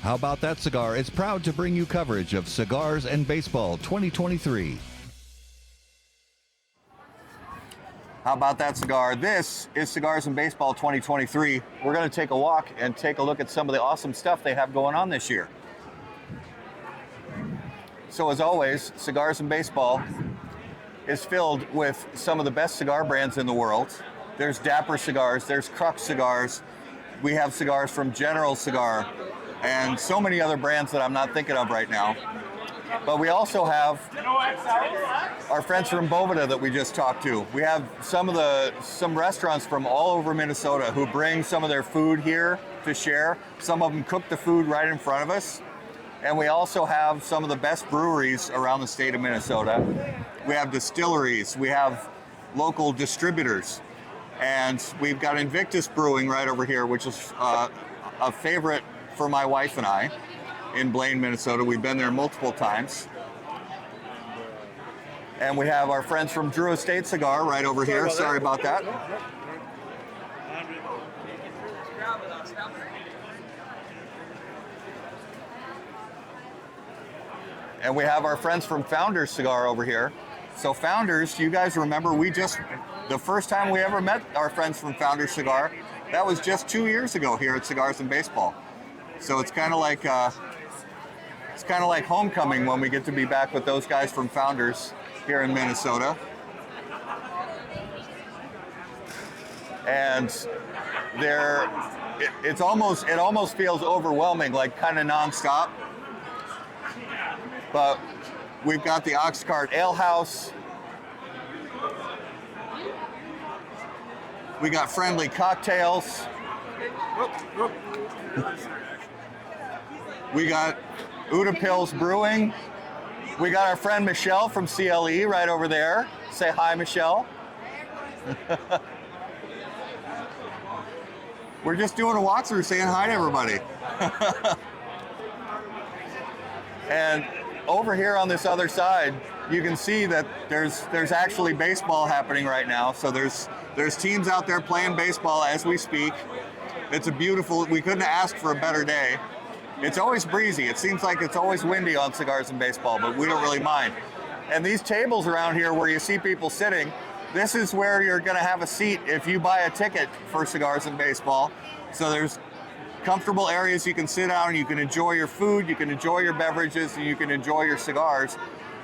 How About That Cigar is proud to bring you coverage of Cigars and Baseball 2023. How about that cigar? This is Cigars and Baseball 2023. We're going to take a walk and take a look at some of the awesome stuff they have going on this year. So as always, Cigars and Baseball is filled with some of the best cigar brands in the world. There's Dapper Cigars, there's Crux Cigars, we have cigars from General Cigar, and so many other brands that I'm not thinking of right now. But we also have our friends from Boveda that we just talked to. We have some restaurants from all over Minnesota who bring some of their food here to share. Some of them cook the food right in front of us. And we also have some of the best breweries around the state of Minnesota. We have distilleries, we have local distributors, and we've got Invictus Brewing right over here, which is a favorite for my wife and I. In Blaine, Minnesota. We've been there multiple times. And we have our friends from Drew Estate Cigar right over here. Sorry about that. And we have our friends from Founders Cigar over here. So Founders, you guys remember, the first time we ever met our friends from Founders Cigar, that was just 2 years ago here at Cigars and Baseball. So it's kind of like homecoming when we get to be back with those guys from Founders here in Minnesota. And it almost feels overwhelming, like kind of nonstop. But we've got the Ox Cart Ale House. We got Friendly Cocktails. We got Uda Pills Brewing. We got our friend Michelle from CLE right over there. Say hi, Michelle. We're just doing a walkthrough saying hi to everybody. And over here on this other side, you can see that there's actually baseball happening right now. So there's teams out there playing baseball as we speak. It's we couldn't ask for a better day. It's always breezy. It seems like it's always windy on Cigars and Baseball, but we don't really mind. And these tables around here where you see people sitting, this is where you're going to have a seat if you buy a ticket for Cigars and Baseball. So there's comfortable areas you can sit down, you can enjoy your food, you can enjoy your beverages, and you can enjoy your cigars.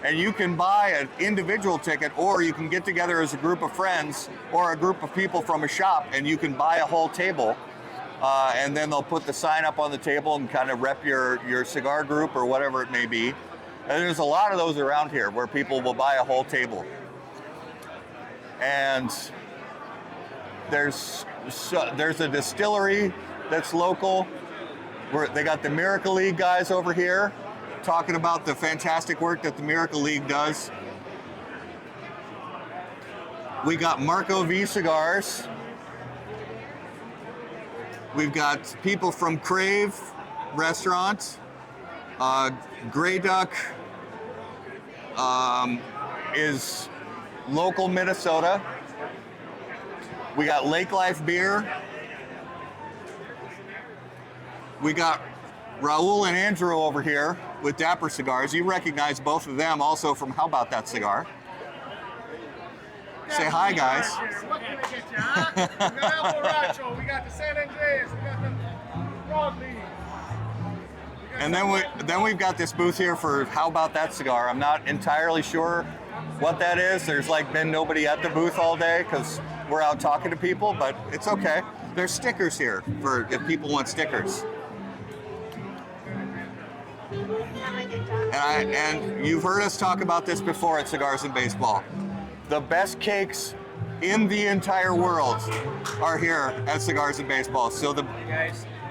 And you can buy an individual ticket, or you can get together as a group of friends or a group of people from a shop, and you can buy a whole table. And then they'll put the sign up on the table and kind of rep your cigar group or whatever it may be. And there's a lot of those around here where people will buy a whole table. And there's a distillery that's local. They got the Miracle League guys over here talking about the fantastic work that the Miracle League does. We got Marco V Cigars. We've got people from Crave Restaurant. Grey Duck is local Minnesota. We got Lake Life Beer. We got Raul and Andrew over here with Dapper Cigars. You recognize both of them also from How About That Cigar. Say hi, guys. What can I get you, huh? We got El Borracho, we got the San Andreas, we got the Broadleaf. And then we've got this booth here for How About That Cigar. I'm not entirely sure what that is. There's been nobody at the booth all day because we're out talking to people, but it's okay. There's stickers here for if people want stickers. And you've heard us talk about this before at Cigars and Baseball. The best cakes in the entire world are here at Cigars and Baseball. So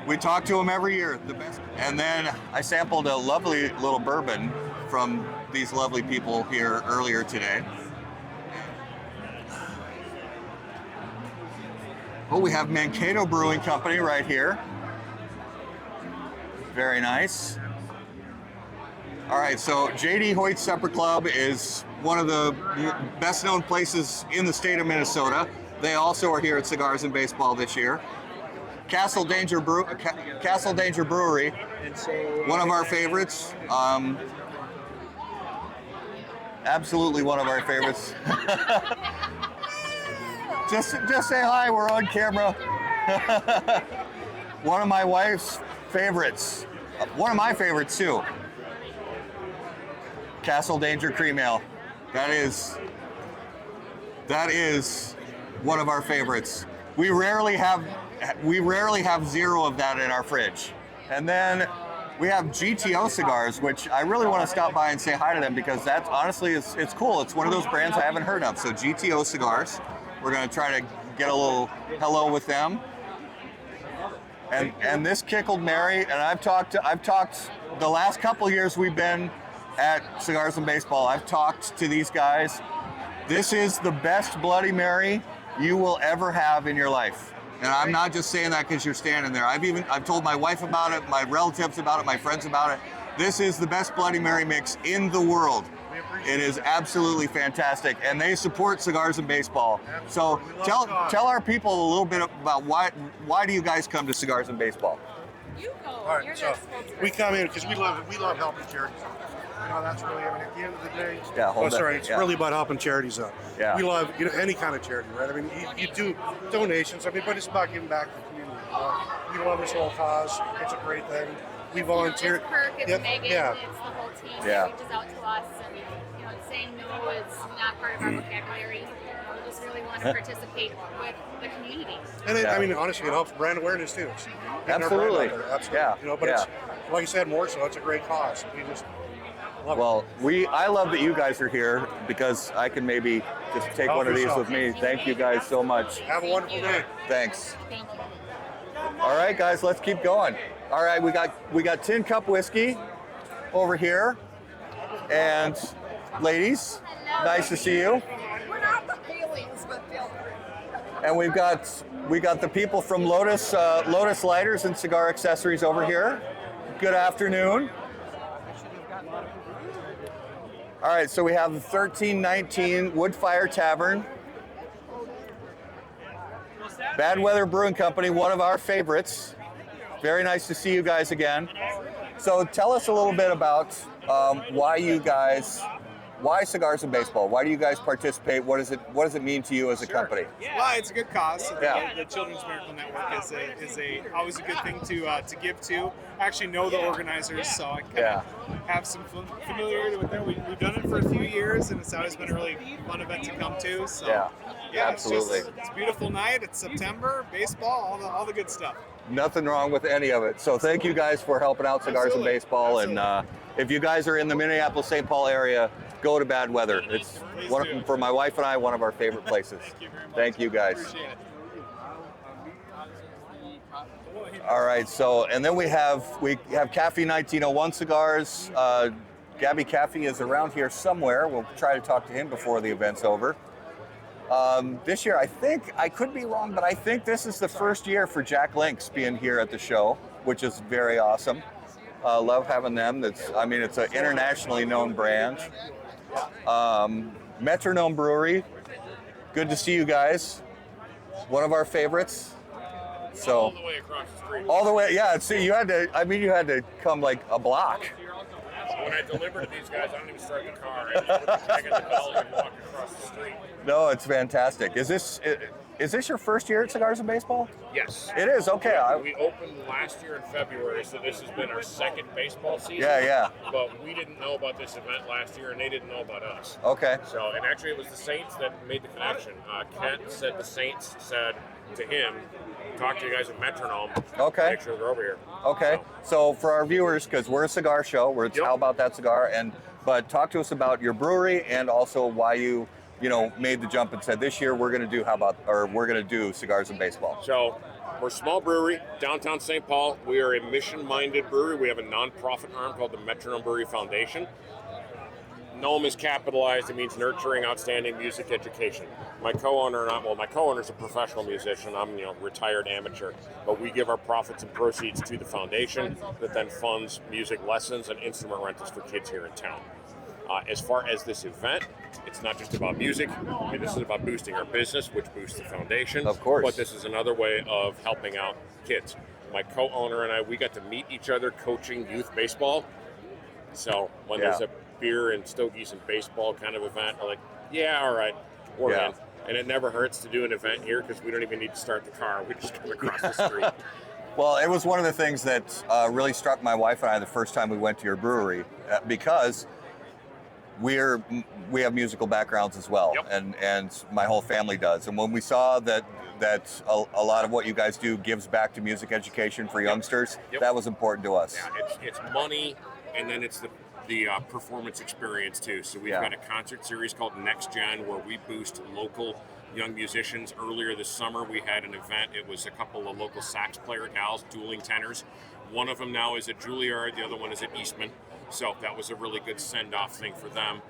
we talk to them every year. The best. And then I sampled a lovely little bourbon from these lovely people here earlier today. Oh, we have Mankato Brewing Company right here. Very nice. All right, so J.D. Hoyt's Supper Club is one of the best-known places in the state of Minnesota. They also are here at Cigars and Baseball this year. Castle Danger Brewery, one of our favorites. Absolutely one of our favorites. just say hi. We're on camera. One of my wife's favorites. One of my favorites too. Castle Danger Cream Ale. That is one of our favorites. We rarely have zero of that in our fridge. And then we have GTO cigars, which I really want to stop by and say hi to them because that's honestly it's cool. It's one of those brands I haven't heard of. So GTO cigars, we're going to try to get a little hello with them. And this Kickled Mary, and I've talked the last couple years we've been at Cigars and Baseball. I've talked to these guys. This is the best Bloody Mary you will ever have in your life. And I'm not just saying that because you're standing there. I've told my wife about it, my relatives about it, my friends about it. This is the best Bloody Mary mix in the world. It is absolutely fantastic, and they support Cigars and Baseball. So tell our people a little bit about why do you guys come to Cigars and Baseball? You go. All right, so we come in because we love helping charities. You know, that's really, I mean, at the end of the day, it's really about helping charities out. Yeah. We love, you know, any kind of charity, right? I mean, you do donations, I mean, but it's about giving back to the community. You know? We love this whole cause. It's a great thing. We volunteer. It's Kirk, it's Megan, it's the whole team Yeah. that reaches out to us, and you know, saying no is not part of our vocabulary. We just really want to participate with the community. And it, I mean, honestly, it helps brand awareness too. It's getting our brand Absolutely. out there. Absolutely. Yeah. You know, but it's like you said, more so, it's a great cause. We just love it. I love that you guys are here because I can maybe just take Help one of these yourself. with me. Thank you guys so much. Have a wonderful day. Thanks. Thank you. All right, guys, let's keep going. All right, we got Tin Cup whiskey over here, and ladies, nice to see you. We're not the Paleys, but they'll. And we got the people from Lotus Lighters and Cigar Accessories over here. Good afternoon. All right, so we have the 1319 Woodfire Tavern. Bad Weather Brewing Company, one of our favorites. Very nice to see you guys again. So tell us a little bit about why Cigars and Baseball? Why do you guys participate? What does it mean to you as a company? Well, it's a good cause. Yeah. The Children's Miracle Network is always a good thing to give to. I actually know the organizers, so I kind of have some familiarity with them. We've done it for a few years, and it's always been a really fun event to come to. So yeah, absolutely. It's a beautiful night. It's September, baseball, all the good stuff. Nothing wrong with any of it. So thank you guys for helping out Cigars and Baseball. Absolutely. And if you guys are in the Minneapolis-St. Paul area, go to Bad Weather. It's for my wife and I, one of our favorite places. Thank you very much. Thank you guys. Appreciate it. All right, so and then we have Caffey 1901 cigars. Gabby Caffey is around here somewhere. We'll try to talk to him before the event's over. This year, I think, I could be wrong, but I think this is the first year for Jack Link's being here at the show, which is very awesome. Love having them. It's an internationally known brand. Metronome Brewery, good to see you guys. One of our favorites. So all the way across the street. all the way, yeah. See, you had to come like a block. When I deliver to these guys, I don't even start the car. I just put the bag in the belly and walk across the street. No, it's fantastic. Is this your first year at Cigars and Baseball? Yes. It is, okay. We opened last year in February, so this has been our second baseball season. Yeah. But we didn't know about this event last year, and they didn't know about us. Okay. So, and actually it was the Saints that made the connection. Kent said the Saints said to him, talk to you guys at Metronome. Okay. Make sure they're over here. Okay. So for our viewers, because we're a cigar show, it's How About That Cigar, but talk to us about your brewery and also why you made the jump and said this year we're going to do Cigars and Baseball. So we're a small brewery, downtown St. Paul. We are a mission-minded brewery. We have a non-profit arm called the Metronome Brewery Foundation. NOM is capitalized. It means nurturing outstanding music education. My co-owner's a professional musician. I'm, retired amateur. But we give our profits and proceeds to the foundation that then funds music lessons and instrument rentals for kids here in town. As far as this event, It's not just about music. I mean, this is about boosting our business, which boosts the foundation. Of course. But this is another way of helping out kids. My co-owner and I, we got to meet each other coaching youth baseball. So when there's a beer and stogies and baseball kind of event, we're like, yeah, all right, we're in. And it never hurts to do an event here because we don't even need to start the car. We just come across the street. Well, it was one of the things that really struck my wife and I the first time we went to your brewery because we have musical backgrounds as well, and my whole family does. And when we saw that a lot of what you guys do gives back to music education for youngsters, that was important to us. Yeah, it's money, and then it's the performance experience too. So we've got a concert series called Next Gen where we boost local young musicians. Earlier this summer we had an event. It was a couple of local sax player gals, dueling tenors. One of them now is at Juilliard, the other one is at Eastman. So that was a really good send-off thing for them.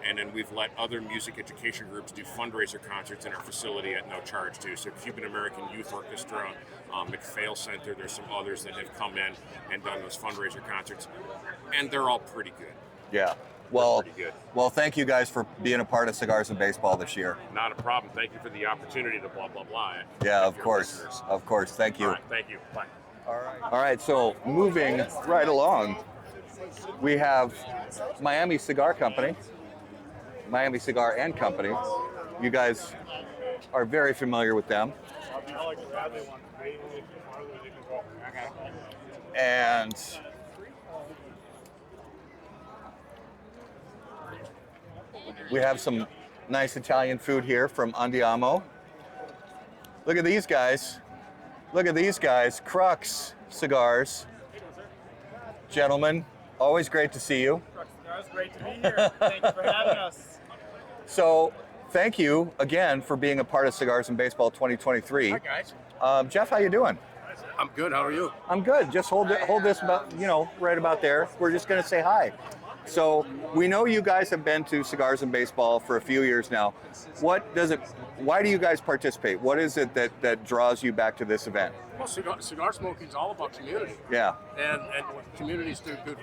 And then we've let other music education groups do fundraiser concerts in our facility at no charge too. So Cuban American Youth Orchestra, McPhail Center, there's some others that have come in and done those fundraiser concerts. And they're all pretty good. Yeah. Well, thank you guys for being a part of Cigars and Baseball this year. Not a problem. Thank you for the opportunity to blah, blah, blah. Yeah, of course. Listeners. Of course. Thank you. All right. Thank you. Bye. All right. So moving right along, we have Miami Cigar Company, Miami Cigar and Company. You guys are very familiar with them. And we have some nice Italian food here from Andiamo. Look at these guys. Look at these guys. Crux Cigars. Gentlemen, always great to see you. Cigars, great to be here. Thank you for having us. So, thank you again for being a part of Cigars and Baseball 2023. Hi, guys. Jeff, how you doing? I'm good. How are you? I'm good. Just hold this about, right about there. We're just going to say hi. So we know you guys have been to Cigars and Baseball for a few years now. Why do you guys participate? What is it that draws you back to this event? Well, cigar smoking is all about community. Yeah. And communities do good.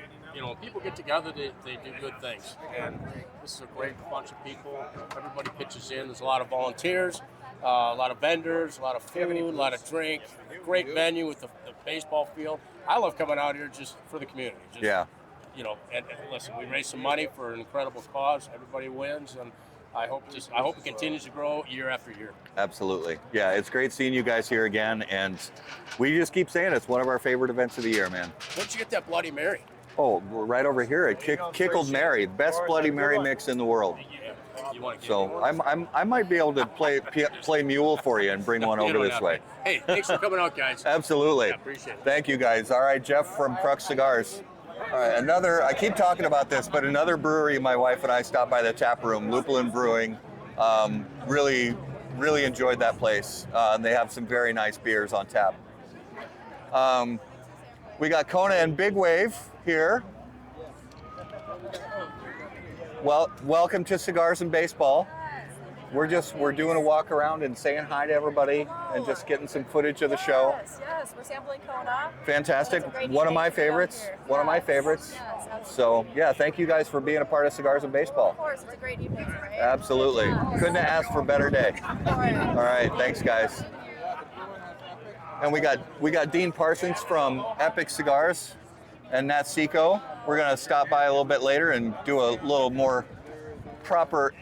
People get together, they do good things. And this is a great bunch of people. Everybody pitches in. There's a lot of volunteers, a lot of vendors, a lot of food, a lot of drink. Great venue with the baseball field. I love coming out here just for the community. And listen, we raise some money for an incredible cause. Everybody wins, and I hope it continues to grow year after year. Absolutely. Yeah, it's great seeing you guys here again, and we just keep saying it's one of our favorite events of the year, man. Where'd you get that Bloody Mary? Oh, we're right over here at Kickled Mary, best Bloody Mary mix in the world. So I might be able to play mule for you and bring one over this way. Hey, thanks for coming out, guys. Absolutely. Yeah, appreciate it. Thank you, guys. All right, Jeff from Crux Cigars. All right, I keep talking about this, but another brewery my wife and I stopped by the tap room, Lupulin Brewing. Really enjoyed that place. And they have some very nice beers on tap. We got Kona and Big Wave here. Well, welcome to Cigars and Baseball. We're doing a walk around and saying hi to everybody and just getting some footage of the show. Yes, we're sampling Kona. Fantastic. One of my favorites. Yes, so, yeah, thank you guys for being a part of Cigars and Baseball. Of course, it's a great evening, right? Absolutely. Couldn't have asked for a better day. All right, thanks, guys. And we got Dean Parsons from Epic Cigars and Nat Seco. We're going to stop by a little bit later and do a little more proper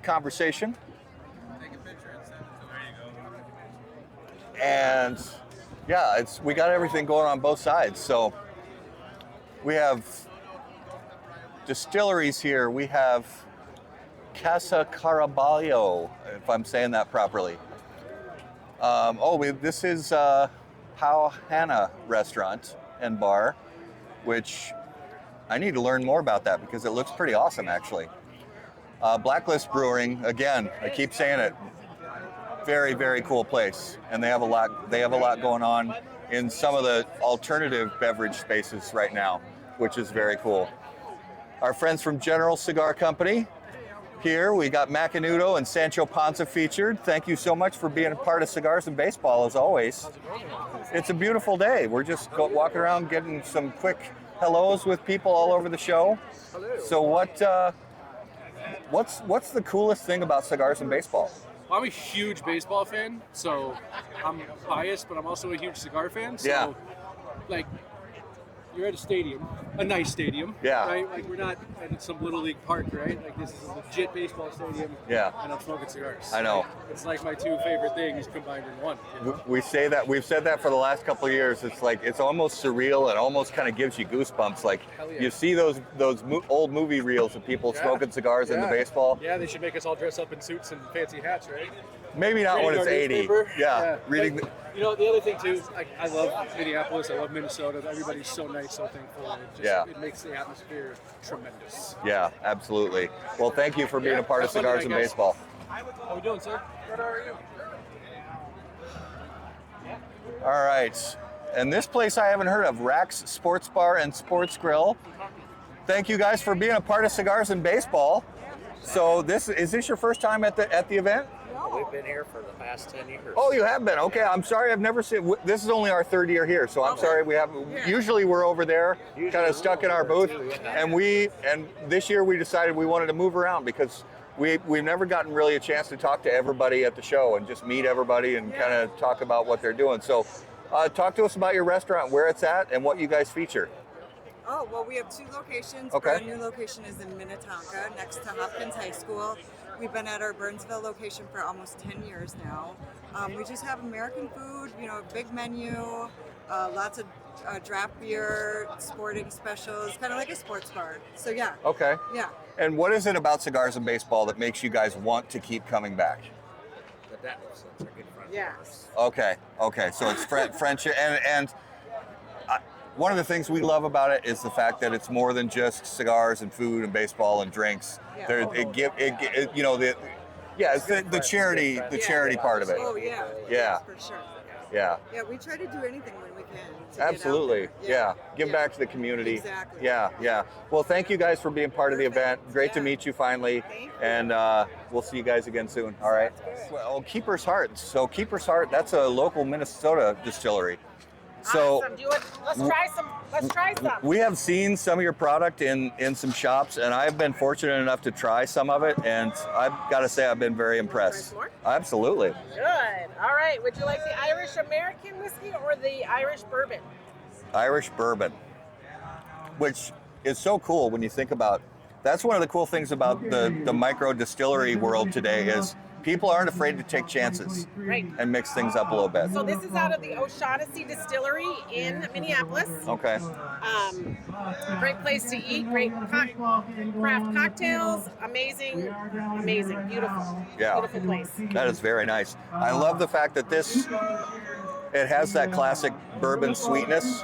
conversation. And yeah, we got everything going on both sides. So we have distilleries here. We have Casa Caraballo, if I'm saying that properly. This is Pau Hana Restaurant and Bar, which I need to learn more about that because it looks pretty awesome, actually. Blacklist Brewing, again, I keep saying it, very, very cool place, and they have a lot going on in some of the alternative beverage spaces right now, which is very cool. Our friends from General Cigar Company. Here we got Macanudo and Sancho Panza featured. Thank you so much for being a part of Cigars and Baseball, as always. It's a beautiful day. We're just walking around getting some quick hellos with people all over the show. So what's the coolest thing about Cigars and Baseball? I'm a huge baseball fan, so I'm biased, but I'm also a huge cigar fan. So, Yeah. like, you're at a stadium, a nice stadium, Yeah. right? Like, we're not at some little league park, right? Like, this is a legit baseball stadium. Yeah. And I'm smoking cigars. I know. It's like my two favorite things combined in one. You know? We say that, we've said that for the last couple of years. It's like, it's almost surreal and almost kind of gives you goosebumps. Like, Hell yeah. you see those old movie reels of people Yeah. smoking cigars in the Yeah. baseball. Yeah, they should make us all dress up in suits and fancy hats, right? Maybe not when Reading it's our 80. newspaper. Yeah, reading. But, you know, the other thing too, I love Minneapolis. I love Minnesota. Everybody's so nice, so thankful. It makes the atmosphere tremendous. Yeah, absolutely. Well, thank you for being a part of Have fun Cigars tonight, and guys. Baseball. How we doing, sir? Good. How are you? All right. And this place I haven't heard of, Rax Sports Bar and Sports Grill. Thank you guys for being a part of Cigars and Baseball. So is this your first time at the event? We've been here for the past 10 years. Oh, you have been. Okay, I'm sorry. I've never seen. This is only our third year here, so I'm sorry. We have. Usually we're over there, kind of stuck in our booth, and this year we decided we wanted to move around because we've never gotten really a chance to talk to everybody at the show and just meet everybody and kind of talk about what they're doing. So, talk to us about your restaurant, where it's at, and what you guys feature. Oh, well, we have 2 locations. Okay. Brand new location is in Minnetonka, next to Hopkins High School. We've been at our Burnsville location for almost 10 years now. We just have American food, you know, big menu, lots of draft beer, sporting specials, kind of like a sports bar. So, yeah. Okay. Yeah. And what is it about Cigars and Baseball that makes you guys want to keep coming back? The Dennis, that's a good friend. Yes. Okay. So it's friendship and. One of the things we love about it is the fact that it's more than just cigars and food and baseball and drinks. Yeah. It's the charity part of it. Oh, yeah. Yeah. For sure. Yeah. Yeah, we try to do anything when we can. To Absolutely. Get out there. Yeah. Give back to the community. Exactly. Yeah. Well, thank you guys for being part of the event. Great to meet you finally. Thank you. And we'll see you guys again soon. All right. Well, Keeper's Heart. So Keeper's Heart, that's a local Minnesota distillery. So Awesome. Let's try some. we have seen some of your product in some shops, and I've been fortunate enough to try some of it, and I've got to say I've been very impressed. More? Absolutely. Good. All right. Would you like the Irish American whiskey or the Irish bourbon? Irish bourbon, which is so cool when you think about. That's one of the cool things about the micro distillery world today is people aren't afraid to take chances Right. and mix things up a little bit. So this is out of the O'Shaughnessy Distillery in Minneapolis. Okay. Great place to eat. Great craft cocktails. Amazing, beautiful. Yeah. Beautiful place. That is very nice. I love the fact that it has that classic bourbon sweetness,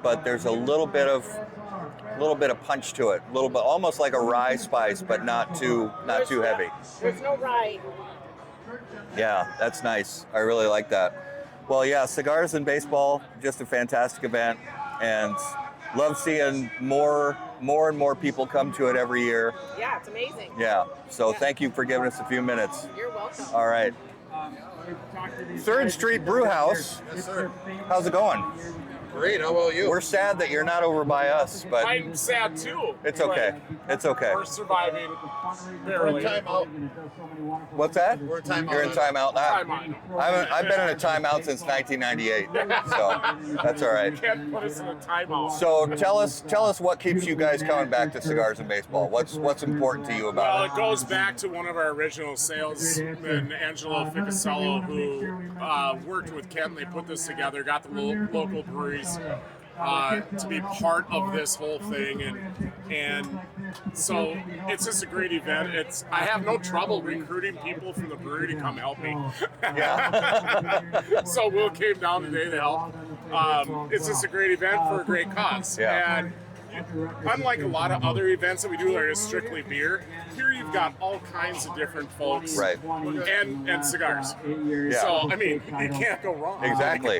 but there's a little bit of punch to it. A little bit, almost like a rye spice, but not too heavy. There's no rye. Yeah, that's nice. I really like that. Well, yeah, Cigars and Baseball, just a fantastic event, and love seeing more and more people come to it every year. Yeah, it's amazing. Yeah, so thank you for giving us a few minutes. You're welcome. All right. 3rd Street Brew House. Yes, sir. How's it going? Great. How about you? We're sad that you're not over by us, but I'm sad too. it's okay. It's okay. We're surviving barely. Time out. What's that? We're in timeout. You're in timeout now. Timeout. I've been in a timeout since 1998, so that's all right. Can't put us in a timeout. So tell us what keeps you guys coming back to Cigars and Baseball. What's important to you Well, about it goes back to one of our original salesmen, Angelo Ficasello, who worked with Kent. They put this together, got the local breweries to be part of this whole thing, and so it's just a great event. I have no trouble recruiting people from the brewery to come help me. Yeah. So Will came down today to help. It's just a great event for a great cause. Yeah. And unlike a lot of other events that we do that are just strictly beer, here you've got all kinds of different folks, Right. and cigars. Yeah. So I mean, you can't go wrong. Exactly.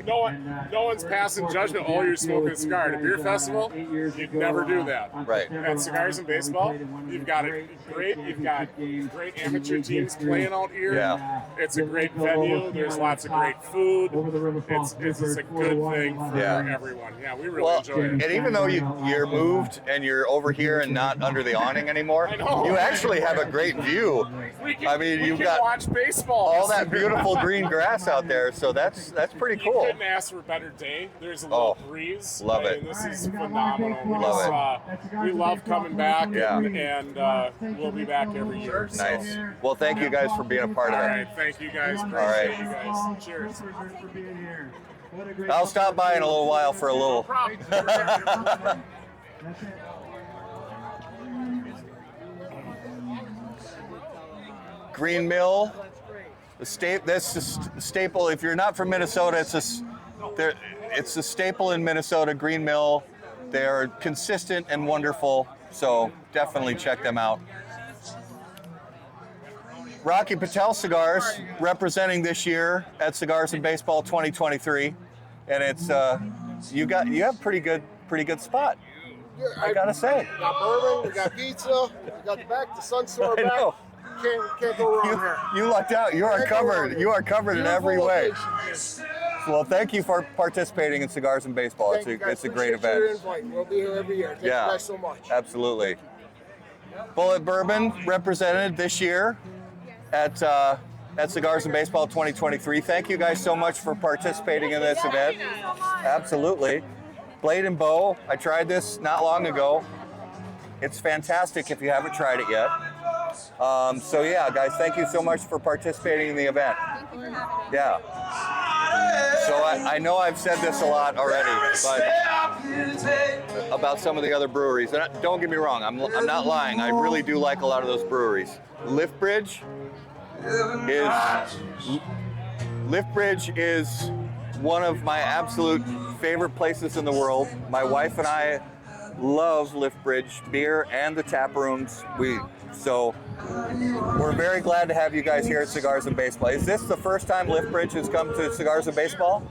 No one's passing judgment. Oh, you're smoking a cigar at a beer festival. You'd never do that. Right. At Cigars and Baseball, you've got great amateur teams playing out here. Yeah. It's a great venue. There's lots of great food. It's just a good thing for everyone. Yeah, we really enjoy it. And even though you're moved and you're over here and not under the awning anymore, you actually have a great view. I mean, you've got watch baseball. all that beautiful green grass out there, so that's pretty You cool. couldn't ask for a better day. There's a little breeze. Love I it. mean, this is phenomenal. Love We love coming back, Yeah. and we'll be back every year. So. Nice. Well, thank you guys for being a part All of it. right, thank you guys. All Appreciate right. you guys. Cheers. I'll stop by in a little while for a little. Green Mill, that's a staple. If you're not from Minnesota, it's a staple in Minnesota. Green Mill, they're consistent and wonderful. So definitely check them out. Rocky Patel Cigars representing this year at Cigars and Baseball 2023, and it's you have pretty good spot. I gotta say. We got bourbon, we got pizza, we got the Sun Store I back. know. Can't go wrong here. You lucked out. You are covered. You are covered in every way. Well, thank you for participating in Cigars and Baseball. It's a great event. Your invite. We'll be here every year. Thank you guys so much. Absolutely. Bullet Bourbon represented this year at Cigars and Baseball 2023. Thank you guys so much for participating in this event. Absolutely. Blade and Bow, I tried this not long ago. It's fantastic if you haven't tried it yet. So yeah, guys, thank you so much for participating in the event. Thank you for having us. Yeah. So I know I've said this a lot already, but about some of the other breweries. And don't get me wrong, I'm not lying. I really do like a lot of those breweries. Liftbridge is one of my absolute favorite places in the world. My wife and I love Liftbridge beer and the tap rooms. So we're very glad to have you guys here at Cigars and Baseball. Is this the first time Liftbridge has come to Cigars and Baseball?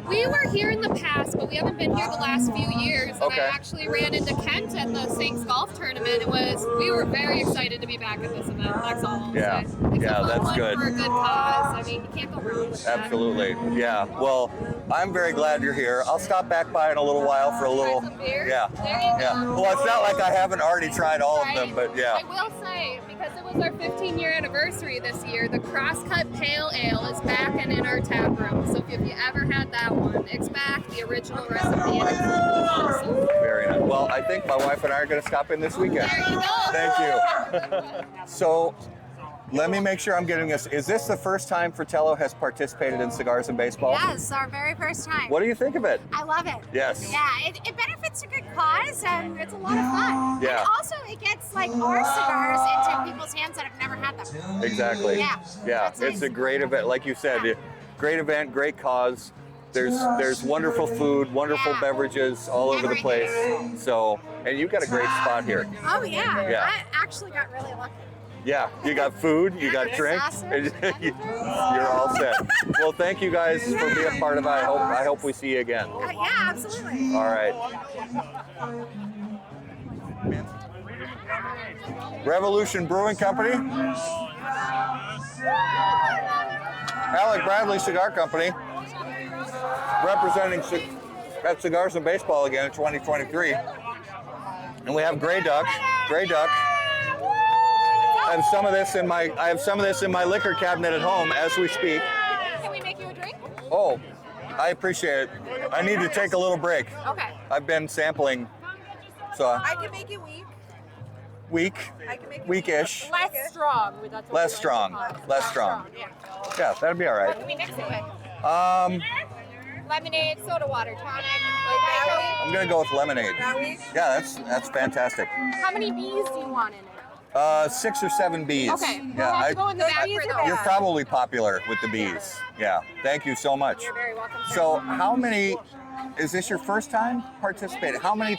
We were here in the past, but we haven't been here the last few years. And Okay. I actually ran into Kent at the Sinks Golf Tournament. We were very excited to be back at this event. That's all. Yeah, So it's a yeah, fun that's one good. For a good cause. I mean, you can't go wrong with that. Absolutely. Yeah. Well, I'm very glad you're here. I'll stop back by in a little while for a little. Some beers? Yeah. There you go. Yeah. Well, it's not like I haven't already tried all of them, but yeah. I will say, because it was our 15-year anniversary this year, the Crosscut Pale Ale is back and in our tap room. So if you ever had that one, it's back, the original recipe. And it's awesome. Very nice. Well, I think my wife and I are going to stop in this weekend. There you go. Thank you. So, let me make sure I'm getting this. Is this the first time Fratello has participated in Cigars and Baseball? Yes, our very first time. What do you think of it? I love it. Yes. Yeah, it benefits a good cause and it's a lot of fun. Yeah. And also it gets like our cigars into people's hands that have never had them. Exactly. Yeah. Yeah. That's It's nice. a great event. Like you said, great event, great cause. There's wonderful food, wonderful beverages all over the place. So, and you've got a great spot here. Oh yeah. Yeah. I actually got really lucky. Yeah, you got food, you got drink, Sausage. you're all set. Well, thank you guys for being part of it. I hope we see you again. Yeah, absolutely. All right. Revolution Brewing Company. Alec Bradley Cigar Company. Representing at Cigars and Baseball again in 2023. And we have Grey Duck. Grey Duck. I have some of this in my liquor cabinet at home as we speak. Can we make you a drink? Oh, I appreciate it. I need to take a little break. Okay. I've been sampling, so I can make it weak. I can make it weakish, Less strong. That's what less we strong, like to call it. less strong. Yeah. Yeah, that'd be all What right. can we mix it with? Lemonade, soda water, tonic. I'm gonna go with lemonade. Yeah, that's fantastic. How many bees do you want in it? 6 or 7 bees. Okay, we'll Yeah, have to go in the back for those. you're probably popular with the bees. Yeah, thank you so much. You're very welcome. sir. So is this your first time participating? How many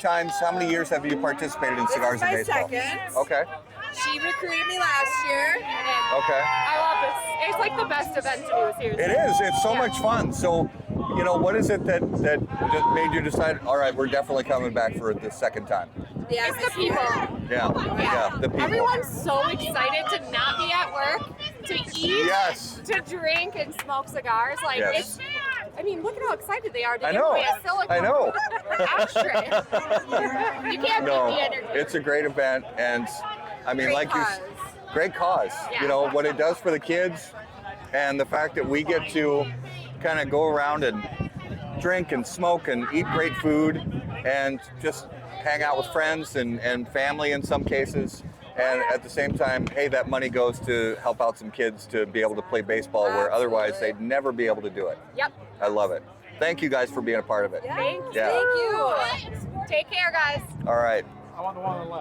years have you participated in Cigars and This is my Baseball? second. Okay. She recruited me last year. Okay. I love this. It's like the best event to do, seriously. It is. It's so much fun. So, what is it that made you decide, all right, we're definitely coming back for the second time? It's the people. Yeah, the people. Everyone's so excited to not be at work, to eat, Yes. to drink and smoke cigars. Like Yes. I mean, look at how excited they are to I give know. away a silicone I know. ashtray. You can't No, beat the energy. it's a great event, and I mean, Great like cause. great cause. Yeah. You know what it does for the kids, and the fact that we get to kind of go around and drink and smoke and eat great food, and just hang out with friends and family in some cases. And at the same time, hey, that money goes to help out some kids to be able to play baseball where otherwise they'd never be able to do it. Yep. I love it. Thank you guys for being a part of it. Thank you. Yeah. Thank you. Take care, guys. All right. I want the one on the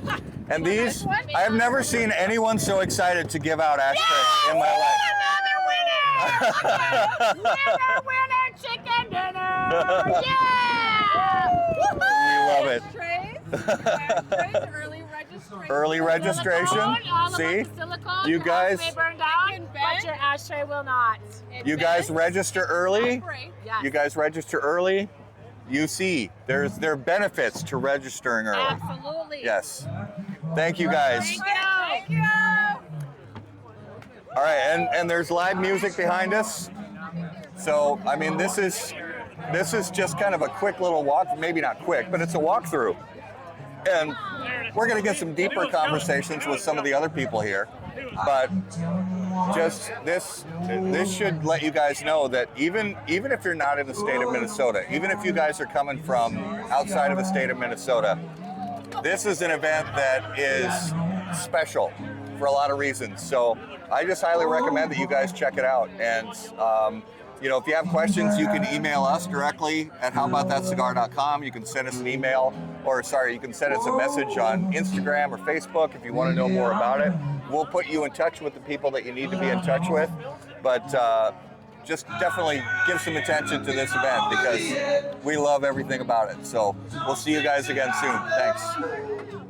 left. And these, I have never seen anyone so excited to give out ashtrays in my life. Winner, winner, chicken dinner! Yeah! We love it. Early registration. Early registration. All of See, us silicone, you your guys, house may burn down, but your ashtray will not. you guys register early. Yes. You guys register early. You see, there are benefits to registering early. Absolutely. Yes. Thank you guys. Thank you. Thank you. All right, and there's live music behind us. So, I mean, this is just kind of a quick little walk, maybe not quick, but it's a walkthrough. And we're going to get some deeper conversations with some of the other people here. But just this should let you guys know that even if you're not in the state of Minnesota, even if you guys are coming from outside of the state of Minnesota, this is an event that is special for a lot of reasons. So I just highly recommend that you guys check it out. And you know, if you have questions, you can email us directly at howaboutthatcigar.com. You can send us an email, or sorry, you can send us a message on Instagram or Facebook if you want to know more about it. We'll put you in touch with the people that you need to be in touch with. But just definitely give some attention to this event because we love everything about it. So we'll see you guys again soon. Thanks.